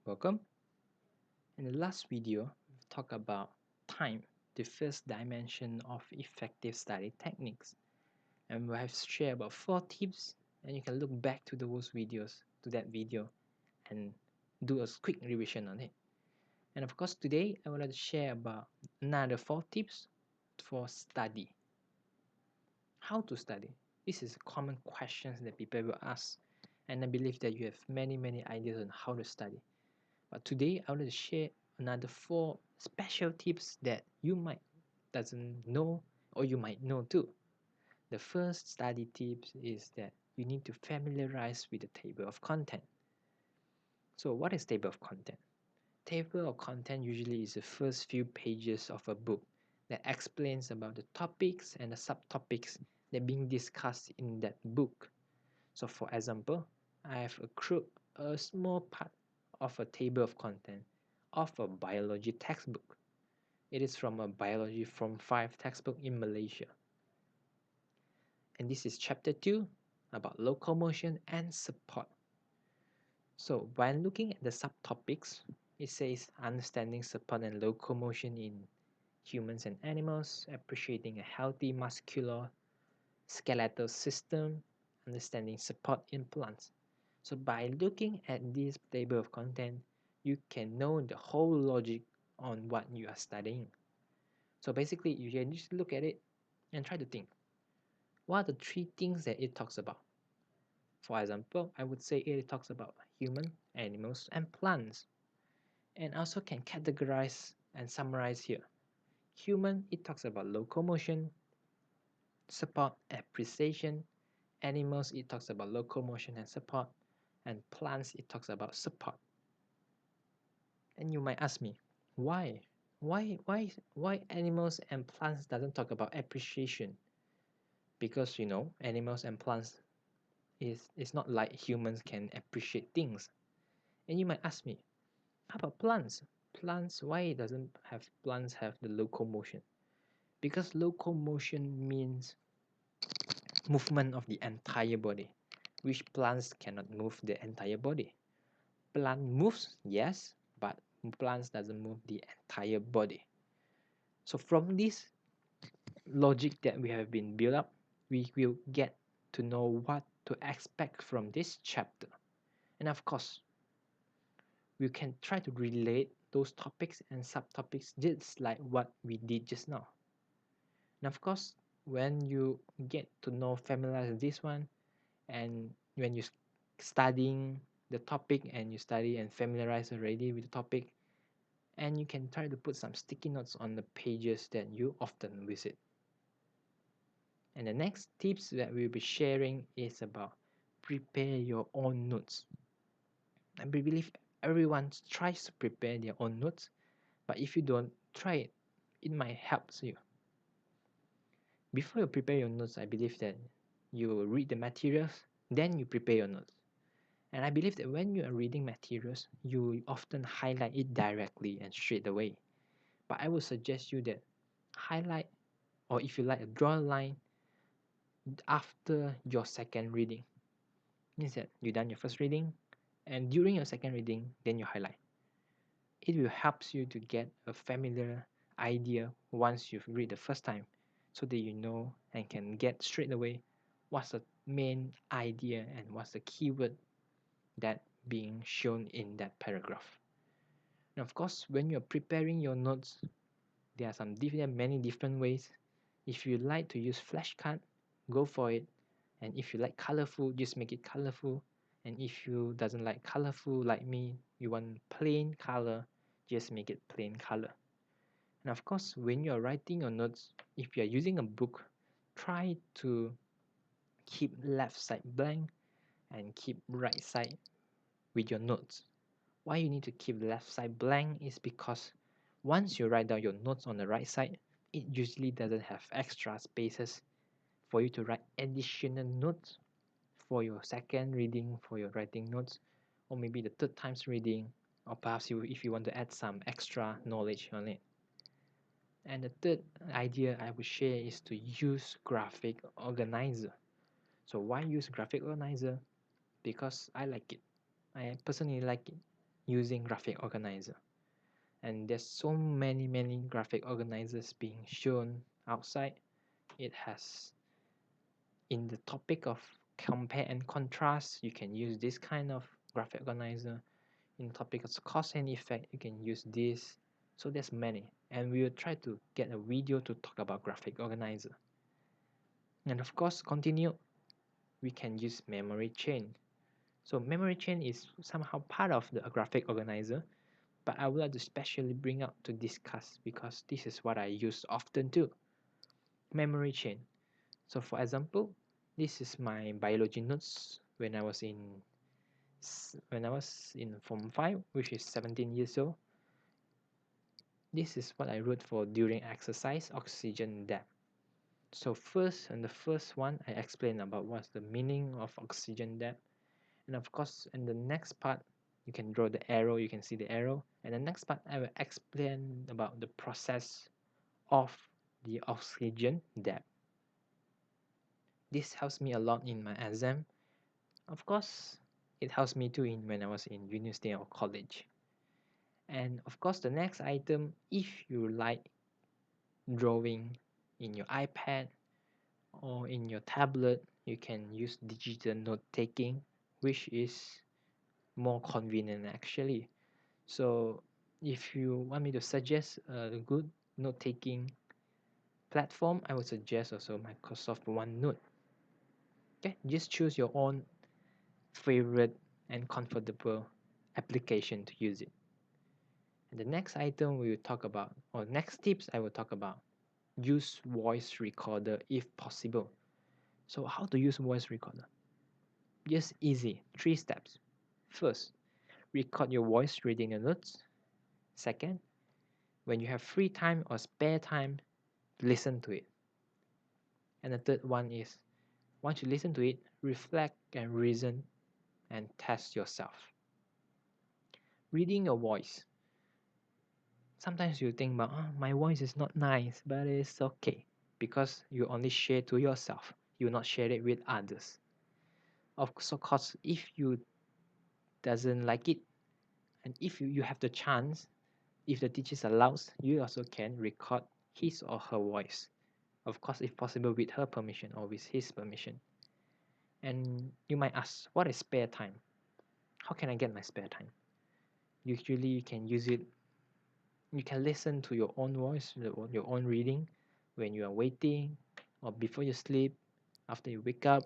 Welcome. In the last video, we talked about time, the first dimension of effective study techniques. And we have shared about 4 tips, and you can look back to those videos, to that video, and do a quick revision on it. And of course, today I would like to share about another 4 tips for study. How to study? This is a common questions that people will ask, and I believe that you have many ideas on how to study. But today I want to share another 4 special tips that you might doesn't know or you might know too. The first study tips is that you need to familiarize with the table of content. So what is table of content? Table of content usually is the first few pages of a book that explains about the topics and the subtopics that being discussed in that book. So for example, I have accrued a small part of a table of content of a biology textbook. It is from a biology Form 5 textbook in Malaysia. And this is chapter 2 about locomotion and support. So when looking at the subtopics, it says understanding support and locomotion in humans and animals, appreciating a healthy muscular skeletal system, understanding support in plants. So by looking at this table of content, you can know the whole logic on what you are studying. So basically, you can just look at it and try to think, what are the 3 things that it talks about? For example, I would say it talks about human, animals, and plants. And also can categorize and summarize here. Human, it talks about locomotion, support, appreciation. Animals, it talks about locomotion and support. And plants, it talks about support. And you might ask me, why? Why animals and plants doesn't talk about appreciation? Because animals and plants is not like humans can appreciate things. And you might ask me, how about plants? Plants, why doesn't have plants have the locomotion? Because locomotion means movement of the entire body, which plants cannot move the entire body. Plant moves, yes, but plants doesn't move the entire body. So from this logic that we have been built up, we will get to know what to expect from this chapter. And of course, we can try to relate those topics and subtopics just like what we did just now. And of course, when you get to know, familiarize this one, and when you studying the topic and you study and familiarize already with the topic, and you can try to put some sticky notes on the pages that you often visit. And the next tips that we'll be sharing is about prepare your own notes. I believe everyone tries to prepare their own notes, but if you don't try it, it might help you. Before you prepare your notes, I believe that you read the materials, then you prepare your notes. And I believe that when you are reading materials, you often highlight it directly and straight away. But I would suggest you that highlight, or if you like, draw a line after your second reading. Means that you done your first reading, and during your second reading, then you highlight. It will help you to get a familiar idea once you've read the first time, so that you know and can get straight away what's the main idea and what's the keyword that being shown in that paragraph. And of course, when you're preparing your notes, there are many different ways. If you like to use flashcard, go for it. And if you like colorful, just make it colorful. And if you doesn't like colorful like me, you want plain color, just make it plain color. And of course, when you're writing your notes, if you're using a book, try to keep left side blank and keep right side with your notes. Why you need to keep the left side blank is because once you write down your notes on the right side, it usually doesn't have extra spaces for you to write additional notes for your second reading, for your writing notes, or maybe the third time's reading, or perhaps if you want to add some extra knowledge on it. And the third idea I would share is to use graphic organizer. So why use graphic organizer? Because I like it. I personally like it. using graphic organizer. And there's so many graphic organizers being shown outside. It has, in the topic of compare and contrast, you can use this kind of graphic organizer. In the topic of cause and effect, you can use this. So there's many, and we will try to get a video to talk about graphic organizer. And of course, continue, we can use memory chain. So memory chain is somehow part of the graphic organizer, but I would like to specially bring up to discuss because this is what I use often too. Memory chain. So for example, this is my biology notes when I was in Form 5, which is 17 years old. This is what I wrote for during exercise oxygen depth. So the first one, I explained about what's the meaning of oxygen depth. And of course, in the next part, you can draw the arrow, you can see the arrow. And the next part, I will explain about the process of the oxygen depth. This helps me a lot in my exam. Of course, it helps me too when I was in university or college. And of course, the next item, if you like drawing in your iPad or in your tablet, you can use digital note taking, which is more convenient actually. So if you want me to suggest a good note taking platform, I would suggest also Microsoft OneNote. Okay, just choose your own favorite and comfortable application to use it. And the next item we will talk about, or next tips I will talk about, use voice recorder if possible. So how to use voice recorder? Just easy, 3 steps. First, record your voice reading the notes. Second, when you have free time or spare time, listen to it. And the third one is, once you listen to it, reflect and reason and test yourself. Reading your voice. Sometimes you think about, my voice is not nice, but it's okay because you only share to yourself. You will not share it with others. Of course, if you doesn't like it, and if you have the chance, if the teacher allows, you also can record his or her voice. Of course, if possible, with her permission or with his permission. And you might ask, what is spare time? How can I get my spare time? Usually, you can use it. You can listen to your own voice, your own reading when you are waiting or before you sleep, after you wake up,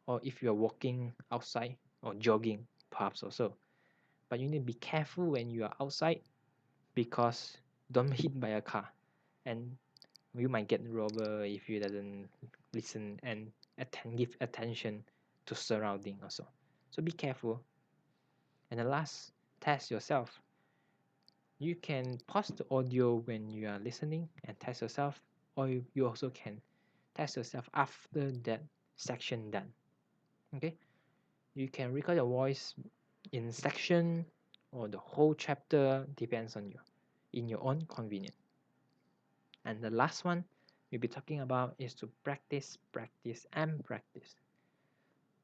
or if you are walking outside or jogging, perhaps also. But you need to be careful when you are outside because don't be hit by a car, and you might get robbed if you doesn't listen and give attention to surrounding also. So be careful. And the last, test yourself. You can pause the audio when you are listening and test yourself, or you also can test yourself after that section done. Okay, you can record your voice in section or the whole chapter, depends on you, in your own convenience. And the last one we'll be talking about is to practice, practice, and practice.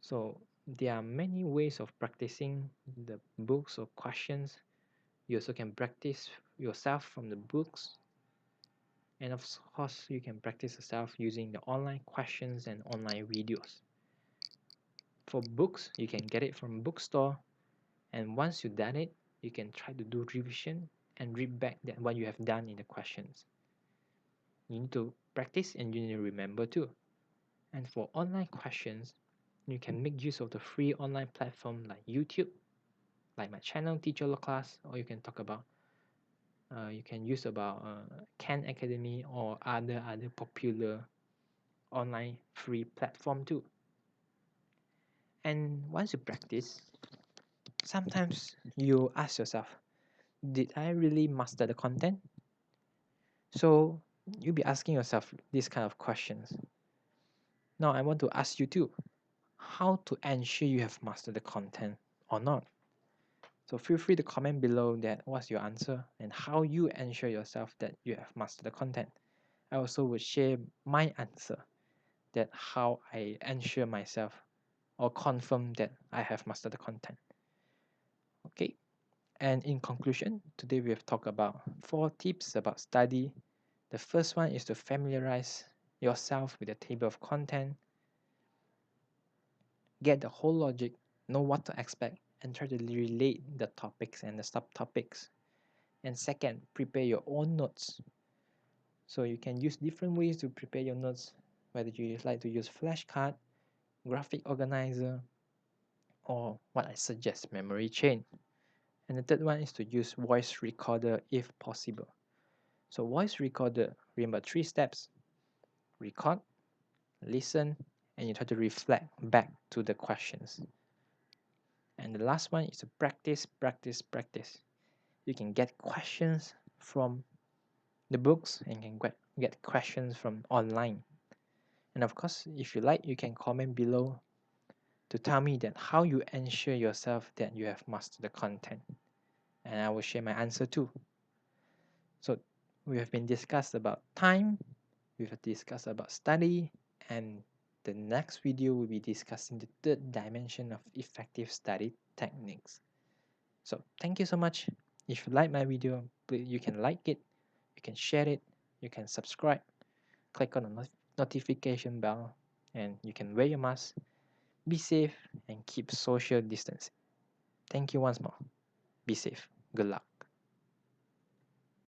So there are many ways of practicing the books or questions. You also can practice yourself from the books. And of course, you can practice yourself using the online questions and online videos. For books, you can get it from bookstore. And once you've done it, you can try to do revision and read back what you have done in the questions. You need to practice and you need to remember too. And for online questions, you can make use of the free online platform like YouTube, like my channel Teacher Class, or you can talk about you can use about Khan Academy or other popular online free platform too. And once you practice, sometimes you ask yourself, did I really master the content? So you'll be asking yourself these kind of questions. Now I want to ask you too, how to ensure you have mastered the content or not? So feel free to comment below that what's your answer and how you ensure yourself that you have mastered the content. I also will share my answer, that how I ensure myself or confirm that I have mastered the content. Okay, And in conclusion, today we have talked about 4 tips about study. The first one is to familiarize yourself with the table of content, get the whole logic, know what to expect, and try to relate the topics and the subtopics. And second, prepare your own notes. So you can use different ways to prepare your notes, whether you like to use flashcard, graphic organizer, or what I suggest, memory chain. And the third one is to use voice recorder if possible. So voice recorder, remember 3 steps: record, listen, and you try to reflect back to the questions. And the last one is to practice, practice, practice. You can get questions from the books and can get questions from online. And of course, if you like, you can comment below to tell me that how you ensure yourself that you have mastered the content. And I will share my answer too. So we have been discussed about time, we have discussed about study, and the next video will be discussing the third dimension of effective study techniques. So thank you so much. If you like my video, please, you can like it, you can share it, you can subscribe, click on the notification bell, and you can wear your mask. Be safe and keep social distancing. Thank you once more. Be safe. Good luck.